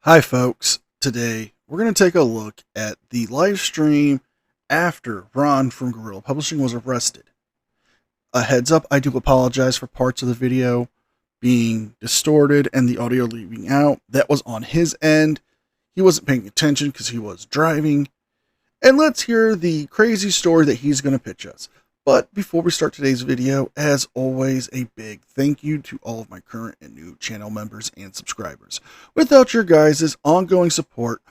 Hi folks, today we're going to take a look at the live stream after Ron from Guerrilla Publishing was arrested. A heads up, I do apologize for parts of the video being distorted and the audio leaving out. That was on his end. He wasn't paying attention because he was driving. And let's hear the crazy story that he's going to pitch us. But before we start today's video, as always, a big thank you to all of my current and new channel members and subscribers. Without your guys' ongoing support,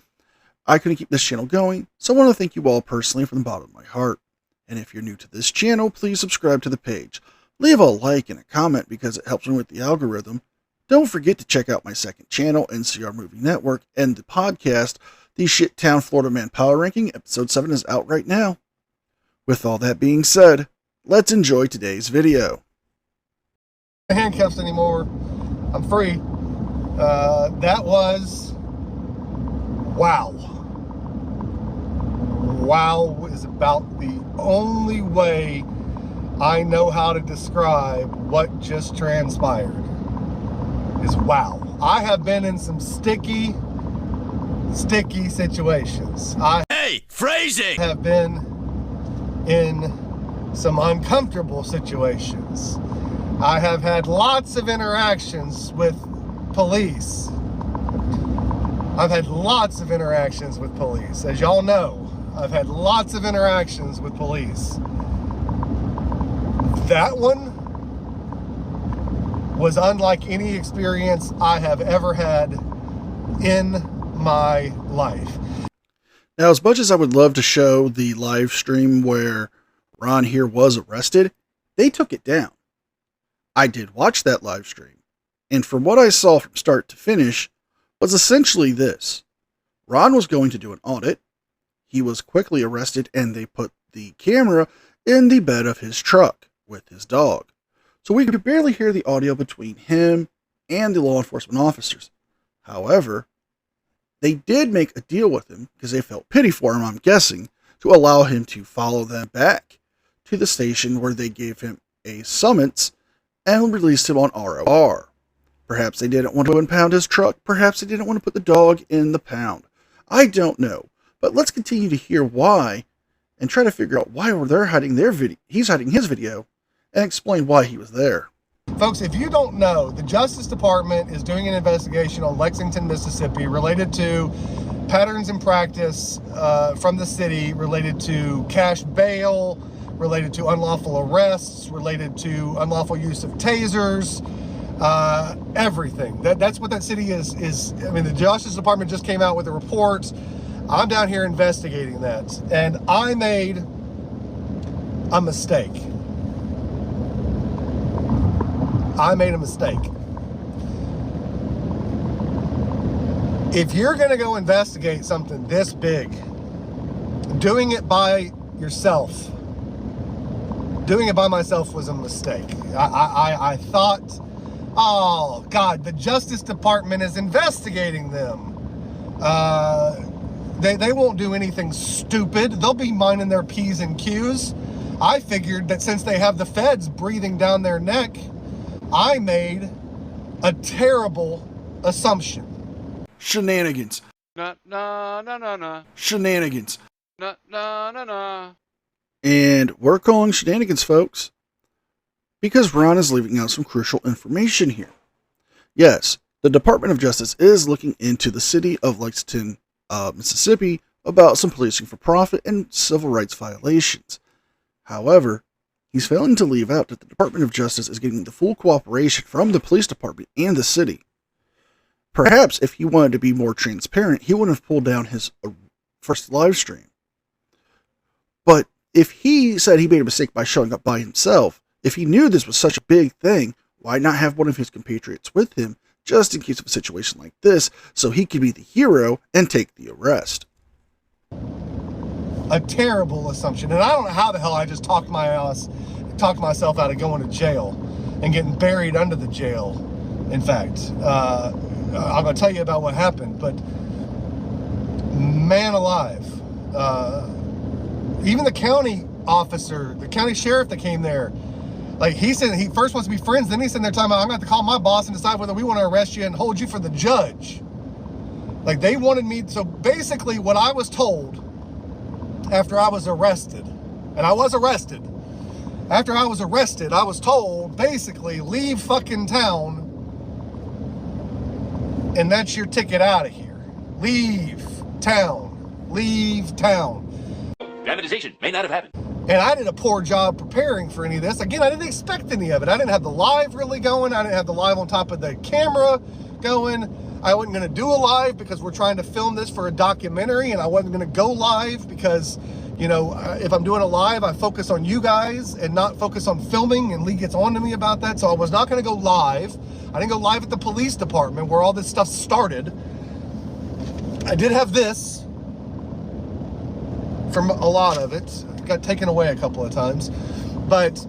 I couldn't keep this channel going, so I want to thank you all personally from the bottom of my heart. And if you're new to this channel, please subscribe to the page. Leave a like and a comment because it helps me with the algorithm. Don't forget to check out my second channel, NCR Movie Network, and the podcast, The Shittown Florida Man Power Ranking. Episode 7 is out right now. With all that being said, let's enjoy today's video. Handcuffs anymore. I'm free. That was wow. Wow is about the only way I know how to describe what just transpired. Is wow. I have been in some sticky situations. Hey, phrasing! Have been in some uncomfortable situations. I have had lots of interactions with police. I've had lots of interactions with police. As y'all know, I've had lots of interactions with police. That one was unlike any experience I have ever had in my life. Now, as much as I would love to show the live stream where Ron here was arrested, they took it down. I did watch that live stream, and from what I saw from start to finish was essentially this. Ron was going to do an audit. He was quickly arrested, and they put the camera in the bed of his truck with his dog. So we could barely hear the audio between him and the law enforcement officers. However, they did make a deal with him because they felt pity for him, I'm guessing, to allow him to follow them back to the station where they gave him a summons and released him on ROR. Perhaps they didn't want to impound his truck. Perhaps they didn't want to put the dog in the pound. I don't know. But let's continue to hear why and try to figure out why they're hiding their video. He's hiding his video and explain why he was there. Folks, if you don't know, the Justice Department is doing an investigation on Lexington, Mississippi related to patterns and practice from the city related to cash bail, related to unlawful arrests, related to unlawful use of tasers, everything. That's what that city is. I mean, the Justice Department just came out with a report. I'm down here investigating that, and I made a mistake. I made a mistake. If you're going to go investigate something this big, doing it by yourself, doing it by myself was a mistake. I thought, oh God, the Justice Department is investigating them. They won't do anything stupid. They'll be minding their P's and Q's. I figured that since they have the feds breathing down their neck, I made a terrible assumption. Shenanigans. Na na na na na. Shenanigans. Na na na na. And we're calling shenanigans, folks, because Ron is leaving out some crucial information here. Yes, the Department of Justice is looking into the city of Lexington, Mississippi, about some policing for profit and civil rights violations. However, he's failing to leave out that the Department of Justice is getting the full cooperation from the police department and the city. Perhaps if he wanted to be more transparent, he wouldn't have pulled down his first live stream. But if he said he made a mistake by showing up by himself, if he knew this was such a big thing, why not have one of his compatriots with him, just in case of a situation like this, so he could be the hero and take the arrest? A terrible assumption. And I don't know how the hell I just talked myself out of going to jail and getting buried under the jail. In fact, I'm going to tell you about what happened, but man alive, even the county officer, the county sheriff that came there, like he said, he first wants to be friends, then he's sitting there talking about, I'm going to have to call my boss and decide whether we want to arrest you and hold you for the judge. Like, they wanted me, so basically what I was told after I was arrested, and I was arrested, after I was arrested, I was told, basically, leave fucking town, and that's your ticket out of here. Leave town. Leave town. Dramatization may not have happened. And I did a poor job preparing for any of this. Again, I didn't expect any of it. I didn't have the live really going. I didn't have the live on top of the camera going. I wasn't going to do a live because we're trying to film this for a documentary, and I wasn't going to go live because, you know, if I'm doing a live, I focus on you guys and not focus on filming, and Lee gets on to me about that. So I was not going to go live. I didn't go live at the police department where all this stuff started. I did have this from a lot of it. Got taken away a couple of times, but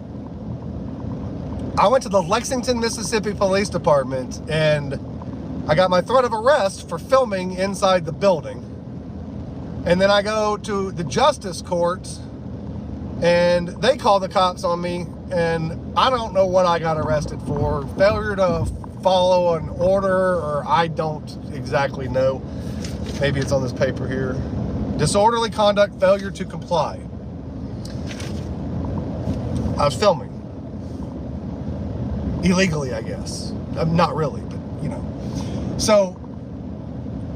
I went to the Lexington, Mississippi Police Department, and I got my threat of arrest for filming inside the building. And then I go to the Justice Court, and they call the cops on me, and I don't know what I got arrested for. Failure to follow an order, or I don't exactly know. Maybe it's on this paper here. Disorderly conduct, failure to comply. I was filming. Illegally, I guess. Not really, but, you know. So,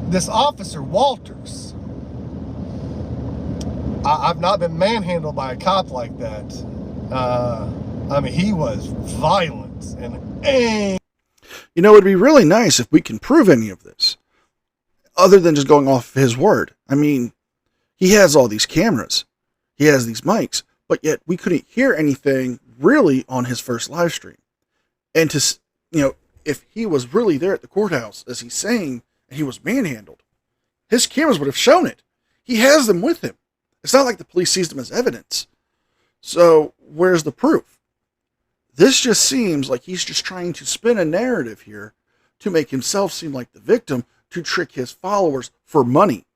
this officer, Walters, I've not been manhandled by a cop like that. I mean, he was violent and angry. You know, it'd be really nice if we can prove any of this, other than just going off his word. I mean, he has all these cameras. He has these mics. But yet we couldn't hear anything really on his first live stream. And to, you know, if he was really there at the courthouse, as he's saying, and he was manhandled, his cameras would have shown it. He has them with him. It's not like the police sees them as evidence. So where's the proof? This just seems like he's just trying to spin a narrative here to make himself seem like the victim, to trick his followers for money.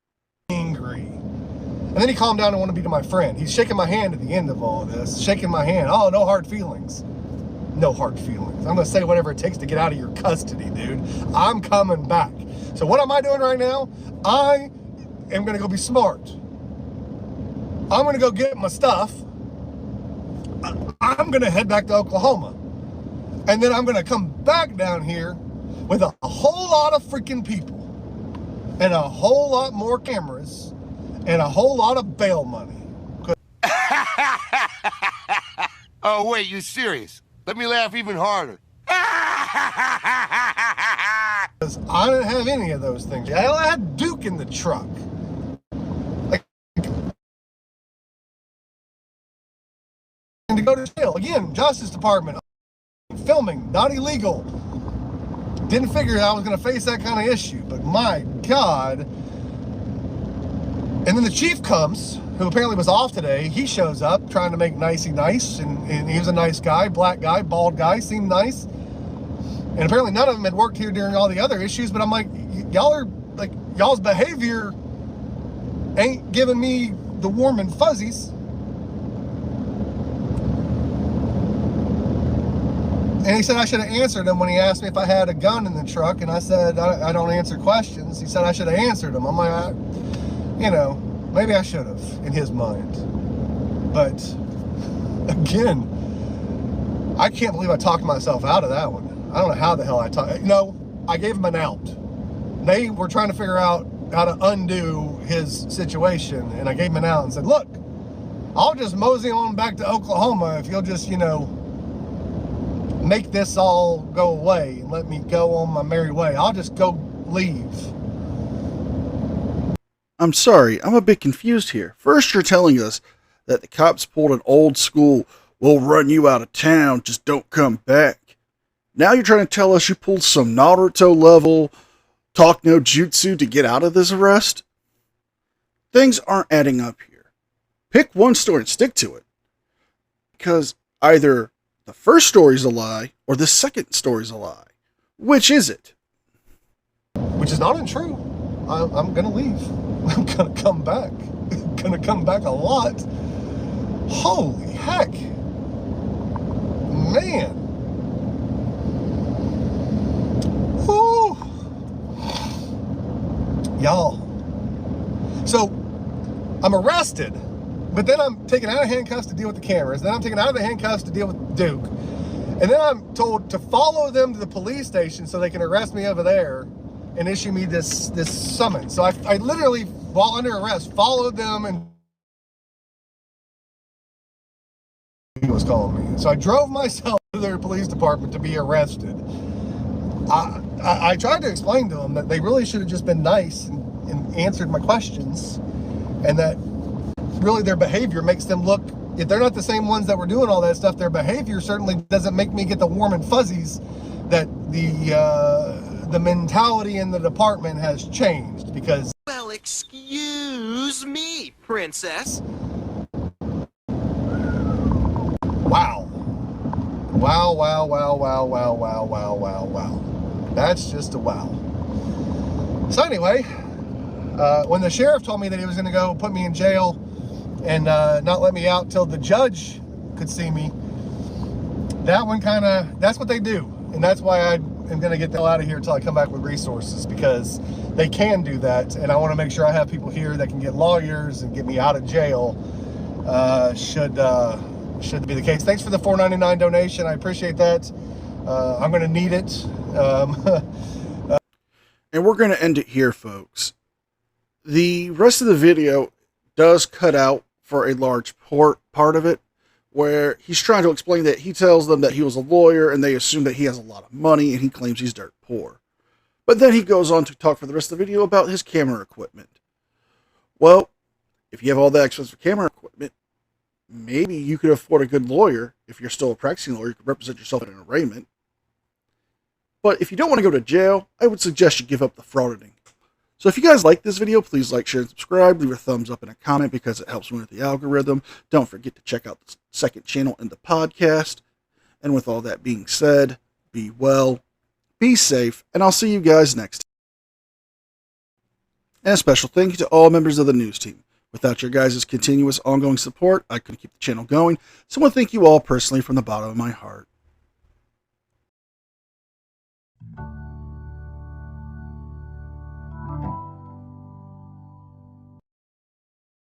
Angry. And then he calmed down and wanted to be my friend. He's shaking my hand at the end of all of this. Shaking my hand. Oh, no hard feelings. No hard feelings. I'm going to say whatever it takes to get out of your custody, dude. I'm coming back. So what am I doing right now? I am going to go be smart. I'm going to go get my stuff. I'm going to head back to Oklahoma. And then I'm going to come back down here with a whole lot of freaking people. And a whole lot more cameras. And a whole lot of bail money. Oh, wait, you serious? Let me laugh even harder. Because I didn't have any of those things. I had Duke in the truck. Like, and to go to jail. Again, Justice Department. Filming, not illegal. Didn't figure I was going to face that kind of issue. But my God. And then the chief comes, who apparently was off today. He shows up trying to make nicey nice, and he was a nice guy, black guy, bald guy, seemed nice. And apparently none of them had worked here during all the other issues, but I'm like, y'all are, like, y'all's behavior ain't giving me the warm and fuzzies. And he said I should have answered him when he asked me if I had a gun in the truck, and I said, I don't answer questions. He said I should have answered him. I'm like, you know, maybe I should have, in his mind. But, again, I can't believe I talked myself out of that one. I don't know how the hell I talked. No, I gave him an out. They were trying to figure out how to undo his situation, and I gave him an out and said, look, I'll just mosey on back to Oklahoma if you'll just, you know, make this all go away and let me go on my merry way. I'll just go leave. I'm sorry, I'm a bit confused here. First, you're telling us that the cops pulled an old school, we'll run you out of town, just don't come back. Now you're trying to tell us you pulled some Naruto level, talk no jutsu to get out of this arrest? Things aren't adding up here. Pick one story and stick to it. Because either the first story's a lie, or the second story's a lie. Which is it? Which is not untrue. I'm gonna leave. I'm gonna come back. I'm gonna come back a lot. Holy heck. Man. Whew. Y'all. So I'm arrested, but then I'm taken out of handcuffs to deal with the cameras. Then I'm taken out of the handcuffs to deal with Duke. And then I'm told to follow them to the police station so they can arrest me over there and issue me this summons. So I literally, while under arrest, followed them, and he was calling me. So I drove myself to their police department to be arrested. I tried to explain to them that they really should have just been nice and answered my questions, and that really their behavior makes them look, if they're not the same ones that were doing all that stuff, their behavior certainly doesn't make me get the warm and fuzzies that the mentality in the department has changed, because... Well, excuse me, princess. Wow. Wow, wow, wow, wow, wow, wow, wow, wow, wow. That's just a wow. So anyway, when the sheriff told me that he was going to go put me in jail and not let me out till the judge could see me, that one kind of, that's what they do. And that's why I am going to get the hell out of here until I come back with resources, because they can do that. And I want to make sure I have people here that can get lawyers and get me out of jail, should be the case. Thanks for the $4.99 donation. I appreciate that. I'm going to need it. And we're going to end it here, folks. The rest of the video does cut out for a large part of it, where he's trying to explain that he tells them that he was a lawyer and they assume that he has a lot of money, and he claims he's dirt poor. But then he goes on to talk for the rest of the video about his camera equipment. Well, if you have all that expensive camera equipment, maybe you could afford a good lawyer. If you're still a practicing lawyer, you could represent yourself in an arraignment. But if you don't want to go to jail, I would suggest you give up the frauditing. So if you guys like this video, please like, share, and subscribe. Leave a thumbs up and a comment because it helps me with the algorithm. Don't forget to check out the second channel in the podcast. And with all that being said, be well, be safe, and I'll see you guys next time. And a special thank you to all members of the news team. Without your guys' continuous ongoing support, I couldn't keep the channel going. So I want to thank you all personally from the bottom of my heart.